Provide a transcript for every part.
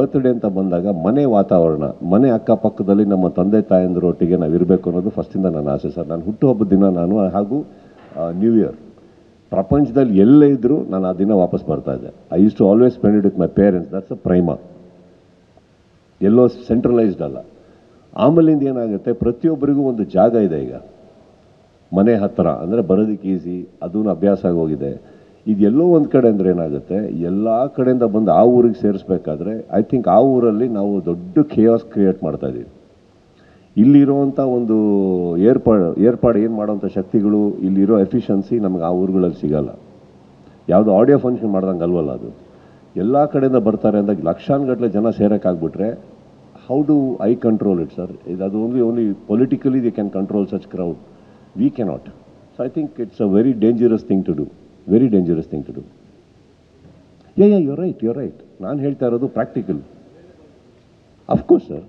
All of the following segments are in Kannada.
ಬರ್ತ್ಡೇ ಅಂತ ಬಂದಾಗ ಮನೆ ವಾತಾವರಣ, ಮನೆ ಅಕ್ಕಪಕ್ಕದಲ್ಲಿ ನಮ್ಮ ತಂದೆ ತಾಯಂದಿರೊಟ್ಟಿಗೆ ನಾವು ಇರಬೇಕು ಅನ್ನೋದು ಫಸ್ಟಿಂದ ನನ್ನ ಆಸೆ ಸರ್. ನಾನು ಹುಟ್ಟುಹಬ್ಬದ ದಿನ ನಾನು ಹಾಗೂ ನ್ಯೂ ಇಯರ್ ಪ್ರಪಂಚದಲ್ಲಿ ಎಲ್ಲೇ ಇದ್ದರೂ ನಾನು ಆ ದಿನ ವಾಪಸ್ ಬರ್ತಾ ಇದ್ದೆ. I use to always spend it with my parents. That's a prime, ಎಲ್ಲೋ ಸೆಂಟ್ರಲೈಸ್ಡ್ ಅಲ್ಲ. ಆಮೇಲಿಂದ ಏನಾಗುತ್ತೆ, ಪ್ರತಿಯೊಬ್ಬರಿಗೂ ಒಂದು ಜಾಗ ಇದೆ ಈಗ ಮನೆ ಹತ್ತಿರ, ಅಂದರೆ ಬರೋದಕ್ಕೆ ಈಸಿ, ಅದೂ ಅಭ್ಯಾಸ ಆಗೋಗಿದೆ. ಇದೆಲ್ಲೋ ಒಂದು ಕಡೆ ಅಂದರೆ ಏನಾಗುತ್ತೆ, ಎಲ್ಲ ಕಡೆಯಿಂದ ಬಂದು ಆ ಊರಿಗೆ ಸೇರಿಸ್ಬೇಕಾದ್ರೆ ಐ ಥಿಂಕ್ ಆ ಊರಲ್ಲಿ ನಾವು ದೊಡ್ಡ ಖೇಯಾಸ್ ಕ್ರಿಯೇಟ್ ಮಾಡ್ತಾಯಿದ್ದೀವಿ. ಇಲ್ಲಿರೋವಂಥ ಒಂದು ಏರ್ಪಾಡು ಏನು ಮಾಡೋವಂಥ ಶಕ್ತಿಗಳು, ಇಲ್ಲಿರೋ ಎಫಿಷಿಯನ್ಸಿ ನಮಗೆ ಆ ಊರುಗಳಲ್ಲಿ ಸಿಗೋಲ್ಲ. ಯಾವುದೋ ಆಡಿಯೋ ಫಂಕ್ಷನ್ ಮಾಡ್ದಂಗೆ ಅಲ್ವಲ್ಲ ಅದು. ಎಲ್ಲ ಕಡೆಯಿಂದ ಬರ್ತಾರೆ ಅಂದಾಗ ಲಕ್ಷಾನುಗಟ್ಟಲೆ ಜನ ಸೇರೋಕ್ಕಾಗ್ಬಿಟ್ರೆ how do I control it sir? ಅದು only politically they can control such crowd. We cannot. So I think it's a very dangerous thing to do. Very dangerous thing to do. You right. ನಾನು ಹೇಳ್ತಾ ಇರೋದು ಪ್ರಾಕ್ಟಿಕಲ್. Of course sir.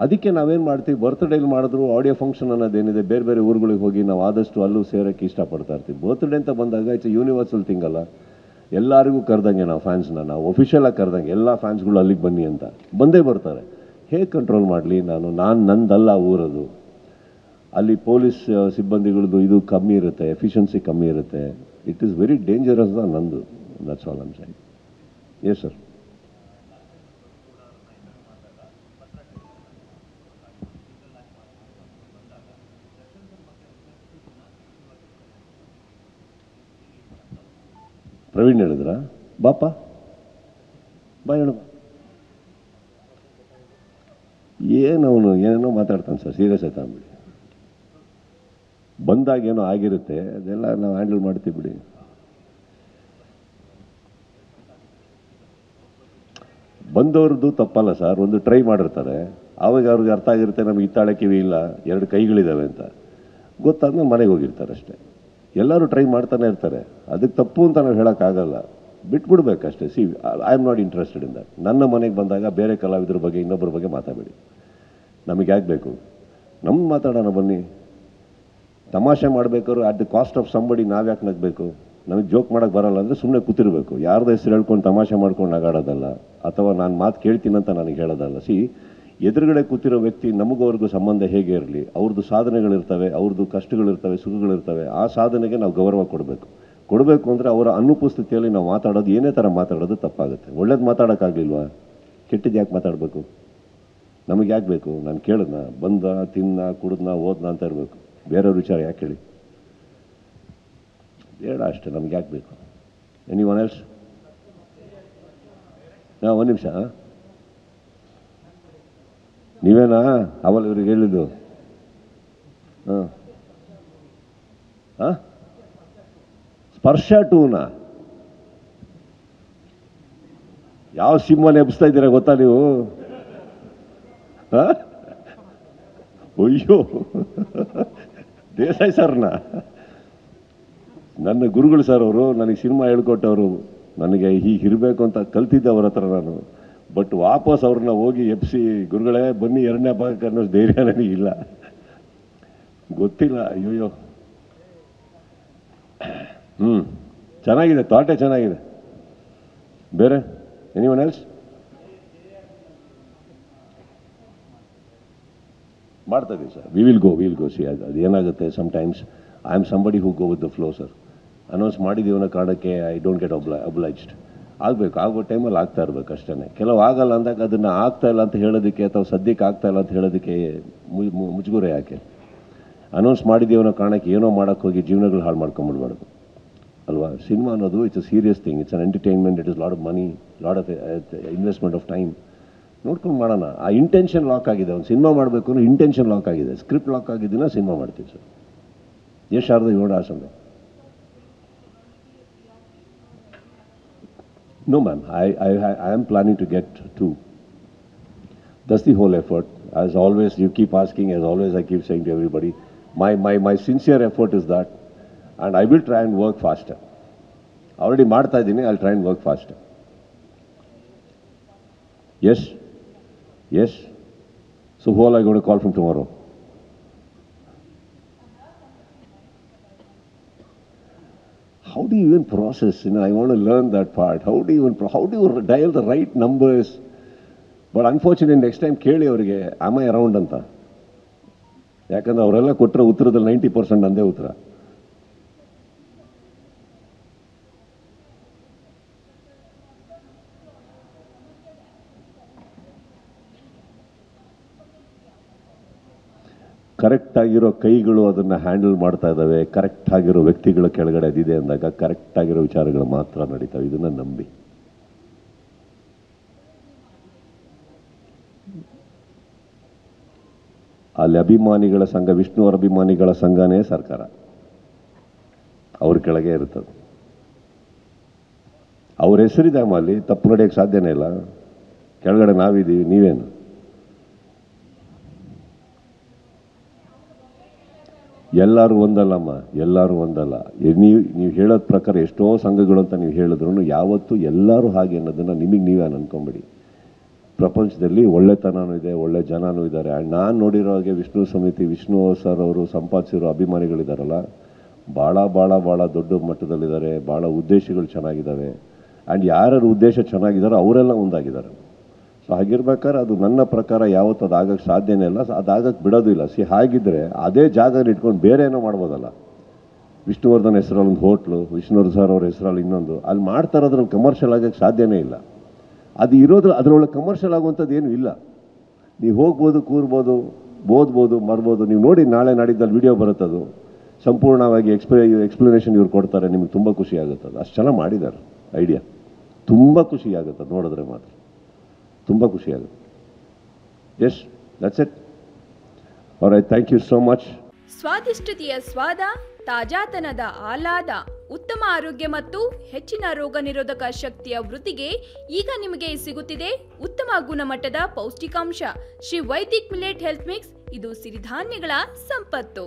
ಅದಕ್ಕೆ ನಾವೇನು ಮಾಡ್ತೀವಿ, ಬರ್ತ್ಡೇಲಿ ಮಾಡಿದ್ರು ಆಡಿಯೋ ಫಂಕ್ಷನ್ ಅನ್ನೋದೇನಿದೆ, ಬೇರೆ ಬೇರೆ ಊರುಗಳಿಗೆ ಹೋಗಿ ನಾವು ಆದಷ್ಟು ಅಲ್ಲೂ ಸೇರೋಕ್ಕೆ ಇಷ್ಟಪಡ್ತಾ ಇರ್ತೀವಿ. ಬರ್ತ್ಡೇ ಅಂತ ಬಂದಾಗ ಇಟ್ಸ್ ಯೂನಿವರ್ಸಲ್ ಥಿಂಗ್ ಅಲ್ಲ. ಎಲ್ಲರಿಗೂ ಕರೆದಂಗೆ ನಾವು ಫ್ಯಾನ್ಸ್ನ, ನಾವು ಒಫಿಷಿಯಲಾಗಿ ಕರೆದಂಗೆ ಎಲ್ಲ ಫ್ಯಾನ್ಸ್ಗಳು ಅಲ್ಲಿಗೆ ಬನ್ನಿ ಅಂತ ಬಂದೇ ಬರ್ತಾರೆ. ಹೇಗೆ ಕಂಟ್ರೋಲ್ ಮಾಡಲಿ ನಾನು ನಂದಲ್ಲ ಊರದು. ಅಲ್ಲಿ ಪೊಲೀಸ್ ಸಿಬ್ಬಂದಿಗಳದ್ದು ಇದು ಕಮ್ಮಿ ಇರುತ್ತೆ, ಎಫಿಷಿಯನ್ಸಿ ಕಮ್ಮಿ ಇರುತ್ತೆ. ಇಟ್ ಈಸ್ ವೆರಿ ಡೇಂಜರಸ್ ನಂದು. That's all I am saying. Yes sir. Praveen ಹೇಳಿದ್ರಾ? ಬಾಪ ಬಾ ಹೇಳು. ಏನವನು ಏನೇನೋ ಮಾತಾಡ್ತಾನೆ ಸರ್, ಸೀರಿಯಸ್ ಆಯ್ತಾ ಅಂದ್ಬಿಡಿ. ಬಂದಾಗೇನೋ ಆಗಿರುತ್ತೆ, ಅದೆಲ್ಲ ನಾವು ಹ್ಯಾಂಡಲ್ ಮಾಡ್ತೀವಿ ಬಿಡಿ. ಬಂದವ್ರದ್ದು ತಪ್ಪಲ್ಲ ಸರ್, ಒಂದು ಟ್ರೈ ಮಾಡಿರ್ತಾರೆ, ಆವಾಗ ಅವ್ರಿಗೆ ಅರ್ಥ ಆಗಿರುತ್ತೆ ನಮಗೆ ಇತ್ತಾಳೆ ಕಿವಿ ಇಲ್ಲ, 2 ಕೈಗಳಿದ್ದಾವೆ ಅಂತ ಗೊತ್ತಾದ್ಮೇಲೆ ಮನೆಗೆ ಹೋಗಿರ್ತಾರೆ ಅಷ್ಟೇ. ಎಲ್ಲರೂ ಟ್ರೈ ಮಾಡ್ತಾನೆ ಇರ್ತಾರೆ, ಅದಕ್ಕೆ ತಪ್ಪು ಅಂತ ನಾವು ಹೇಳೋಕ್ಕಾಗಲ್ಲ, ಬಿಟ್ಬಿಡ್ಬೇಕಷ್ಟೇ. See I am not interested in that. ನನ್ನ ಮನೆಗೆ ಬಂದಾಗ ಬೇರೆ ಕಲಾವಿದ್ರ ಬಗ್ಗೆ ಇನ್ನೊಬ್ಬರ ಬಗ್ಗೆ ಮಾತಾಡಬೇಡಿ. ನಮಗೆ ಯಾಕೆ ಬೇಕು? ನಮ್ಗೆ ಮಾತಾಡೋಣ ಬನ್ನಿ. ತಮಾಷೆ ಮಾಡಬೇಕಾದ್ರು at the cost of somebody ನಾವು ಯಾಕೆ ನಗಬೇಕು? ನಮಗೆ ಜೋಕ್ ಮಾಡೋಕ್ಕೆ ಬರಲ್ಲ ಅಂದರೆ ಸುಮ್ಮನೆ ಕೂತಿರ್ಬೇಕು. ಯಾರ್ದು ಹೆಸರು ಹೇಳ್ಕೊಂಡು ತಮಾಷೆ ಮಾಡ್ಕೊಂಡು ನಗಾಡೋದಲ್ಲ, ಅಥವಾ ನಾನು ಮಾತು ಕೇಳ್ತೀನಿ ಅಂತ ನನಗೆ ಹೇಳೋದಲ್ಲ. ಸಿ ಎದುರುಗಡೆ ಕೂತಿರೋ ವ್ಯಕ್ತಿ ನಮಗವ್ರಿಗೂ ಸಂಬಂಧ ಹೇಗೆ ಇರಲಿ, ಅವ್ರದ್ದು ಸಾಧನೆಗಳಿರ್ತವೆ, ಅವ್ರದ್ದು ಕಷ್ಟಗಳಿರ್ತವೆ, ಸುಖಗಳಿರ್ತವೆ. ಆ ಸಾಧನೆಗೆ ನಾವು ಗೌರವ ಕೊಡಬೇಕು ಅಂದರೆ ಅವರ ಅನುಪಸ್ಥಿತಿಯಲ್ಲಿ ನಾವು ಮಾತಾಡೋದು ಏನೇ ಥರ ಮಾತಾಡೋದು ತಪ್ಪಾಗುತ್ತೆ. ಒಳ್ಳೇದು ಮಾತಾಡೋಕ್ಕಾಗಲಿಲ್ವಾ? ಕೆಟ್ಟದ್ದು ಯಾಕೆ ಮಾತಾಡಬೇಕು? ನಮಗೆ ಯಾಕೆ ಬೇಕು? ನಾನು ಕೇಳಿದ್ನ, ಬಂದ ತಿನ್ನ ಕುಡಿದ್ನ ಓದ್ನ ಅಂತ ಇರಬೇಕು. ಬೇರೆಯವ್ರ ವಿಚಾರ ಯಾಕೆ ಹೇಳಿ? ಬೇಡ ಅಷ್ಟೇ, ನಮ್ಗೆ ಯಾಕೆ ಬೇಕು? Anyone else? ಒಂದು ನಿಮಿಷ, ನೀವೇನಾ ಅವಲ್ ಇವ್ರಿಗೆ ಹೇಳಿದ್ದು? ಸ್ಪರ್ಶ ಟೂನಾ? ಯಾವ ಸಿಂಹನ ಎಬ್ಸ್ತಾ ಇದ್ದೀರಾ ಗೊತ್ತಾ ನೀವು? ಅಯ್ಯೋ, ದೇಸಾಯಿ ಸರ್ನ ನನ್ನ ಗುರುಗಳು ಸರ್ ಅವರು. ನನಗೆ ಸಿನಿಮಾ ಹೇಳ್ಕೊಟ್ಟವರು, ನನಗೆ ಹೀಗಿರಬೇಕು ಅಂತ ಕಲ್ತಿದ್ದವ್ರ ಹತ್ರ ನಾನು. ಬಟ್ ವಾಪಸ್ ಅವ್ರನ್ನ ಹೋಗಿ ಎಬ್ಸಿ ಗುರುಗಳೇ ಬನ್ನಿ 2ನೇ ಭಾಗಕ್ಕೆ ಅನ್ನೋ ಧೈರ್ಯ ನನಗಿಲ್ಲ. ಗೊತ್ತಿಲ್ಲ. ಅಯ್ಯೋ, ಚೆನ್ನಾಗಿದೆ, ಥಾಟೇ ಚೆನ್ನಾಗಿದೆ. ಬೇರೆ ಎನಿವನ್ ಎಲ್ಸ್? ಮಾಡ್ತಾ ಇದ್ದೀವಿ sir. We will go C. ಅದು ಏನಾಗುತ್ತೆ, sometimes I am somebody who go with the flow sir. Announce ಮಾಡಿದ್ದೀವಿ ಅನ್ನೋ ಕಾರಣಕ್ಕೆ ಐ ಡೋಂಟ್ ಗೆಟ್ ಅಬ್ಲೈಜ್ಡ್. ಆಗಬೇಕು, ಆಗೋ ಟೈಮಲ್ಲಿ ಆಗ್ತಾ ಇರಬೇಕು ಅಷ್ಟೇ. ಕೆಲವು ಆಗಲ್ಲ ಅಂದಾಗ ಅದನ್ನು ಆಗ್ತಾ ಇಲ್ಲ ಅಂತ ಹೇಳೋದಕ್ಕೆ, ಅಥವಾ ಸದ್ಯಕ್ಕೆ ಆಗ್ತಾ ಇಲ್ಲ ಅಂತ ಹೇಳೋದಕ್ಕೆ ಮುಜುಗುರ ಯಾಕೆ? ಅನೌನ್ಸ್ ಮಾಡಿದ್ದೀವಿ ಅನ್ನೋ ಕಾರಣಕ್ಕೆ ಏನೋ ಮಾಡೋಕ್ಕೆ ಹೋಗಿ ಜೀವನಗಳು ಹಾಳು ಮಾಡ್ಕೊಂಬಿಡ್ಬಾರ್ದು ಅಲ್ವಾ? ಸಿನಿಮಾ ಅನ್ನೋದು it's a serious thing. It's an entertainment. It is lot of money, lot of investment of time. ನೋಡ್ಕೊಂಡು ಮಾಡೋಣ. ಆ ಇಂಟೆನ್ಷನ್ ಲಾಕ್ ಆಗಿದೆ. ಒಂದು ಸಿನಿಮಾ ಮಾಡಬೇಕು ಅನ್ನೋ ಇಂಟೆನ್ಷನ್ ಲಾಕ್ ಆಗಿದೆ. ಸ್ಕ್ರಿಪ್ಟ್ ಲಾಕ್ ಆಗಿದ್ದೀನ ಸಿನಿಮಾ ಮಾಡ್ತೀವಿ ಸರ್. ಎಷ್ಟು Sharada ಇವಡ ಆಸಂದೆ? No ma'am, I am planning to get 2. That's the whole effort. As always, you keep asking, as always I keep saying to everybody, my sincere effort is that, and I will try and work faster. Already ಮಾಡ್ತಾ ಇದ್ದೀನಿ, I'll try and work faster. Yes. So who all are going to call from tomorrow? How do you even process? I want to learn that part. How do you dial the right numbers? But unfortunate next time ಕೇಳಿ ಅವರಿಗೆ ಆಮ್ ಐ ಅರೌಂಡ್ ಅಂತ. ಯಾಕಂದ್ರೆ ಅವರೆಲ್ಲ ಕೊಟ್ಟರೆ ಉತ್ತರದಲ್ಲಿ 90% ಅಂದೇ ಉತ್ತರ. ಕರೆಕ್ಟ್ ಆಗಿರೋ ಕೈಗಳು ಅದನ್ನು ಹ್ಯಾಂಡಲ್ ಮಾಡ್ತಾ ಇದ್ದಾವೆ, ಕರೆಕ್ಟ್ ಆಗಿರೋ ವ್ಯಕ್ತಿಗಳ ಕೆಳಗಡೆ ಅದಿದೆ ಅಂದಾಗ ಕರೆಕ್ಟ್ ಆಗಿರೋ ವಿಚಾರಗಳು ಮಾತ್ರ ನಡೀತಾವೆ. ಇದನ್ನು ನಂಬಿ. ಅಲ್ಲಿ ಅಭಿಮಾನಿಗಳ ಸಂಘ, ವಿಷ್ಣುವರ ಅಭಿಮಾನಿಗಳ ಸಂಘನೇ ಸರ್ಕಾರ, ಅವ್ರ ಕೆಳಗೆ ಇರ್ತದೆ. ಅವ್ರ ಹೆಸರಿದೆ ಅಲ್ಲಿ, ತಪ್ಪು ನಡೆಯೋಕ್ಕೆ ಸಾಧ್ಯನೇ ಇಲ್ಲ. ಕೆಳಗಡೆ ನಾವಿದ್ದೀವಿ, ನೀವೇನು. ಎಲ್ಲರೂ ಒಂದಲ್ಲಮ್ಮ, ಎಲ್ಲರೂ ಒಂದಲ್ಲ. ನೀವು ಹೇಳೋದ ಪ್ರಕಾರ ಎಷ್ಟೋ ಸಂಘಗಳು ಅಂತ ನೀವು ಹೇಳಿದ್ರು ಯಾವತ್ತೂ ಎಲ್ಲರೂ ಹಾಗೆ ಅನ್ನೋದನ್ನು ನಿಮಗೆ ನೀವೇ ಅನ್ಕೊಂಬಿಡಿ. ಪ್ರಪಂಚದಲ್ಲಿ ಒಳ್ಳೆತನೂ ಇದೆ, ಒಳ್ಳೆ ಜನನೂ ಇದ್ದಾರೆ. ಆ್ಯಂಡ್ ನಾನು ನೋಡಿರೋ ಹಾಗೆ ವಿಷ್ಣು ಸಮಿತಿ, ವಿಷ್ಣು ಸರ್ ಅವರು ಸಂಪಾದಿಸಿರೋ ಅಭಿಮಾನಿಗಳಿದ್ದಾರಲ್ಲ, ಭಾಳ ಭಾಳ ಭಾಳ ದೊಡ್ಡ ಮಟ್ಟದಲ್ಲಿದ್ದಾರೆ. ಭಾಳ ಉದ್ದೇಶಗಳು ಚೆನ್ನಾಗಿದ್ದಾವೆ. ಆ್ಯಂಡ್ ಯಾರ್ಯಾರು ಉದ್ದೇಶ ಚೆನ್ನಾಗಿದ್ದಾರೋ ಅವರೆಲ್ಲ ಒಂದಾಗಿದ್ದಾರೆ. ಸೊ ಹಾಗಿರ್ಬೇಕಾದ್ರೆ ಅದು ನನ್ನ ಪ್ರಕಾರ ಯಾವತ್ತು ಅದು ಆಗೋಕ್ಕೆ ಸಾಧ್ಯನೇ ಇಲ್ಲ, ಅದಾಗಕ್ಕೆ ಬಿಡೋದು ಇಲ್ಲ. ಹಾಗಿದ್ದರೆ ಅದೇ ಜಾಗದಲ್ಲಿ ಇಟ್ಕೊಂಡು ಬೇರೆ ಏನೋ ಮಾಡ್ಬೋದಲ್ಲ. ವಿಷ್ಣುವರ್ಧನ್ ಹೆಸರಲ್ಲಿ ಒಂದು ಹೋಟ್ಲು, ವಿಷ್ಣುವರ್ಧನ್ ಸರ್ ಅವ್ರ ಹೆಸರಲ್ಲಿ ಇನ್ನೊಂದು, ಅಲ್ಲಿ ಮಾಡ್ತಾ ಇರೋದ್ರಲ್ಲಿ ಕಮರ್ಷಿಯಲ್ ಆಗೋಕ್ಕೆ ಸಾಧ್ಯನೇ ಇಲ್ಲ. ಅದು ಇರೋದ್ರ ಅದರೊಳಗೆ ಕಮರ್ಷಿಯಲ್ ಆಗುವಂಥದ್ದು ಏನೂ ಇಲ್ಲ. ನೀವು ಹೋಗ್ಬೋದು, ಕೂರ್ಬೋದು, ಓದ್ಬೋದು, ಮರ್ಬೋದು. ನೀವು ನೋಡಿ ನಾಳೆ ನಾಡಿದ್ದಲ್ಲಿ ವಿಡಿಯೋ ಬರುತ್ತದು, ಸಂಪೂರ್ಣವಾಗಿ ಎಕ್ಸ್ಪ್ಲನೇಷನ್ ಇವ್ರು ಕೊಡ್ತಾರೆ. ನಿಮಗೆ ತುಂಬ ಖುಷಿ ಆಗುತ್ತೆ. ಅದು ಅಷ್ಟು ಚೆನ್ನಾಗಿ ಮಾಡಿದ್ದಾರೆ. ಐಡಿಯಾ ತುಂಬ ಖುಷಿ ಆಗುತ್ತೆ ನೋಡಿದ್ರೆ ಮಾತ್ರ, ತುಂಬ ಖುಷಿ ಆಗುತ್ತೆ. Yes, that's it. Alright, thank you so much. ಸ್ವಾದಿಷ್ಟತೆಯ ಸ್ವಾದ, ತಾಜಾತನದ ಆಹ್ಲಾದ, ಉತ್ತಮ ಆರೋಗ್ಯ ಮತ್ತು ಹೆಚ್ಚಿನ ರೋಗ ನಿರೋಧಕ ಶಕ್ತಿಯ ವೃದ್ಧಿಗೆ ಈಗ ನಿಮಗೆ ಸಿಗುತ್ತಿದೆ ಉತ್ತಮ ಗುಣಮಟ್ಟದ ಪೌಷ್ಟಿಕಾಂಶ Shri Vaidik millet health mix. ಇದು ಸಿರಿಧಾನ್ಯಗಳ ಸಂಪತ್ತು.